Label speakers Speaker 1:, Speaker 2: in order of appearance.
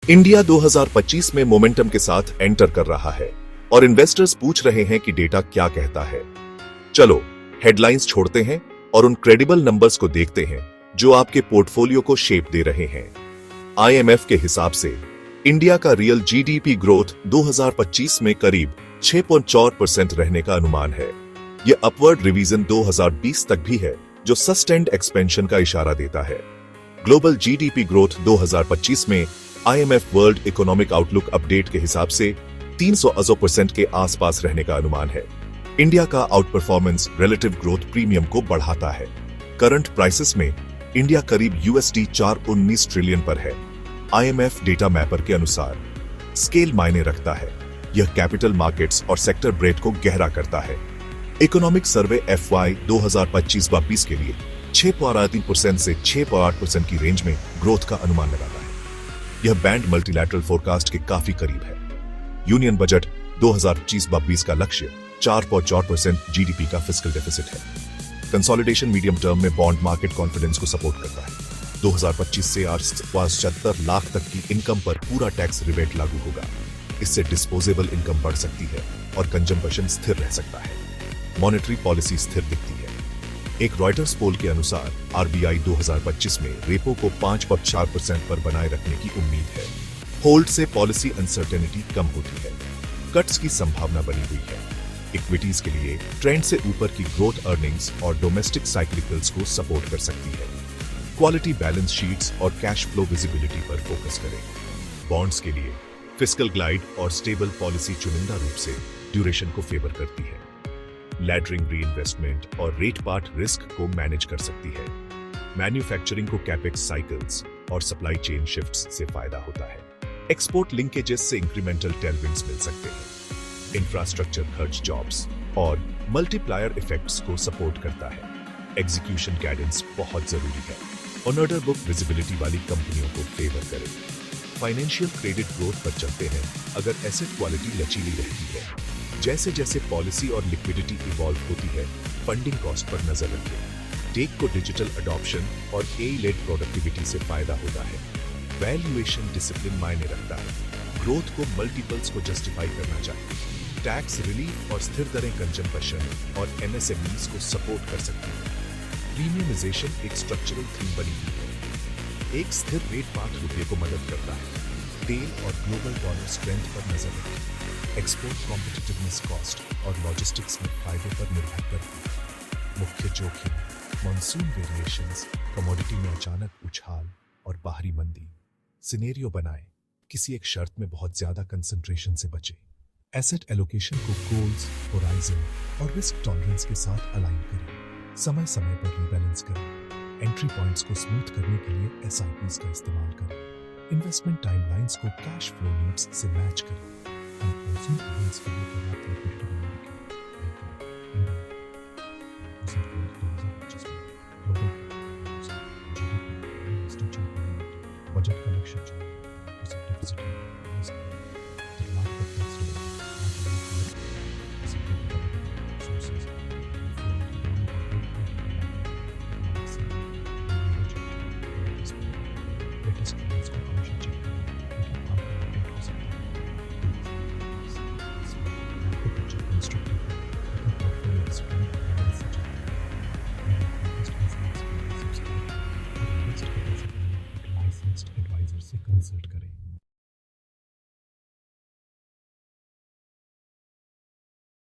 Speaker 1: India 2025 में momentum के साथ एंटर कर रहा है और इन्वेस्टर्स पूछ रहे हैं कि डेटा क्या कहता है। चलो हेडलाइंस छोड़ते हैं और उन क्रेडिबल नंबर्स को देखते हैं जो आपके पोर्टफोलियो को शेप दे रहे हैं। आईएमएफ के हिसाब से इंडिया का रियल जीडीपी ग्रोथ 2025 में करीब 6.4% रहने का अनुमान है। यह अपवर्ड रिवीजन 2020 तक भी है, जो सस्टेन्ड एक्सपेंशन का इशारा देता है। ग्लोबल जीडीपी ग्रोथ 2025 में IMF world economic outlook update के हिसाब से 300% के आसपास रहने का अनुमान है। इंडिया का out performance relative growth premium को बढ़ाता है। करंट प्राइसेस में इंडिया करीब $419 ट्रिलियन पर है। आईएमएफ डेटा मैपर के अनुसार स्केल मायने रखता है। यह कैपिटल मार्केट्स और सेक्टर ब्रेड को गहरा करता है। इकोनॉमिक सर्वे FY 2025-22 के लिए 6.3% से 6.8% की रेंज में ग्रोथ का अनुमान लगाता है। यह बैंड मल्टीलैटरल फोरकास्ट के काफी करीब है। यूनियन बजट 2025-22 का लक्ष्य 4.4% जीडीपी का फिस्कल डेफिसिट है। कंसोलिडेशन मीडियम टर्म में बॉन्ड मार्केट कॉन्फिडेंस को सपोर्ट करता है। 2025 से 75 लाख तक की इनकम पर पूरा टैक्स रिबेट लागू होगा। इससे डिस्पोजेबल इनकम बढ़ सकती है और कंजम्पशन स्थिर रह सकता है। मॉनेटरी पॉलिसी स्थिर दिखती है। एक रॉयटर्स पोल के अनुसार आरबीआई 2025 में रेपो को 5.4% पर बनाए रखने की उम्मीद है। होल्ड से पॉलिसी अनसर्टेनिटी कम होती है। कट्स की संभावना बनी हुई है। इक्विटीज के लिए ट्रेंड से ऊपर की ग्रोथ अर्निंग्स और डोमेस्टिक साइक्लिकल्स को सपोर्ट कर सकती है। क्वालिटी बैलेंस शीट्स और कैश फ्लो विजिबिलिटी पर फोकस करें। बॉन्ड्स के लिए फिस्कल ग्लाइड और स्टेबल पॉलिसी चुनिंदा रूप से ड्यूरेशन को फेवर करती है। लैडरिंग रीइन्वेस्टमेंट और रेट पार्ट रिस्क को मैनेज कर सकती है। मैन्युफैक्चरिंग को कैपेक्स साइकिल्स और सप्लाई चेन शिफ्ट्स से फायदा होता है। एक्सपोर्ट लिंकेजेस से इंक्रीमेंटल टेलविंड्स मिल सकते हैं। इंफ्रास्ट्रक्चर खर्च जॉब्स और मल्टीप्लायर इफेक्ट्स को सपोर्ट करता है। एग्जीक्यूशन गाइडेंस बहुत जरूरी है। ऑर्डर बुक विजिबिलिटी वाली कंपनियों को फेवर करें। फाइनेंशियल क्रेडिट ग्रोथ पर चलते हैं अगर एसेट क्वालिटी लचीली रहती है। जैसे जैसे पॉलिसी और लिक्विडिटी इवॉल्व होती है, फंडिंग कॉस्ट पर नजर रखें। टेक को डिजिटल अडॉप्शन और AI लेड प्रोडक्टिविटी से फायदा होता है। वैल्यूएशन डिसिप्लिन मायने रखता है। ग्रोथ को मल्टीपल्स को जस्टिफाई करना चाहिए। टैक्स रिलीफ और स्थिर दरें कंजम्पशन और MSMEs को सपोर्ट कर सकती है। प्रीमियमाइजेशन एक स्ट्रक्चरल थीम बनी हुई है। एक स्थिर रेट पार्ट रुपये को मदद करता है। तेल और ग्लोबल डॉलर स्ट्रेंथ पर नजर रखें। एक्सपोर्ट कॉम्पिटिटिवनेस कॉस्ट और लॉजिस्टिक्स में फायदे पर निर्भर करती है। मुख्य जोखिम मॉनसून वेरिएशंस, कमोडिटी में अचानक उछाल और बाहरी मंदी। सिनेरियो बनाएं, किसी एक शर्त में बहुत ज्यादा कंसंट्रेशन से बचें। एसेट एलोकेशन को गोल्स, होराइजन और रिस्क टॉलरेंस के साथ अलाइन करें। समय समय पर रीबैलेंस करें। एंट्री पॉइंट्स को स्मूथ करने के लिए SIPs का इस्तेमाल करें। इन्वेस्टमेंट टाइमलाइंस को कैश फ्लो नीड्स से मैच करें। अनफॉर्चुनेट इवेंट्स के लिए पर्याप्त लिक्विडिटी बनाए रखें। बजट का लक्ष्य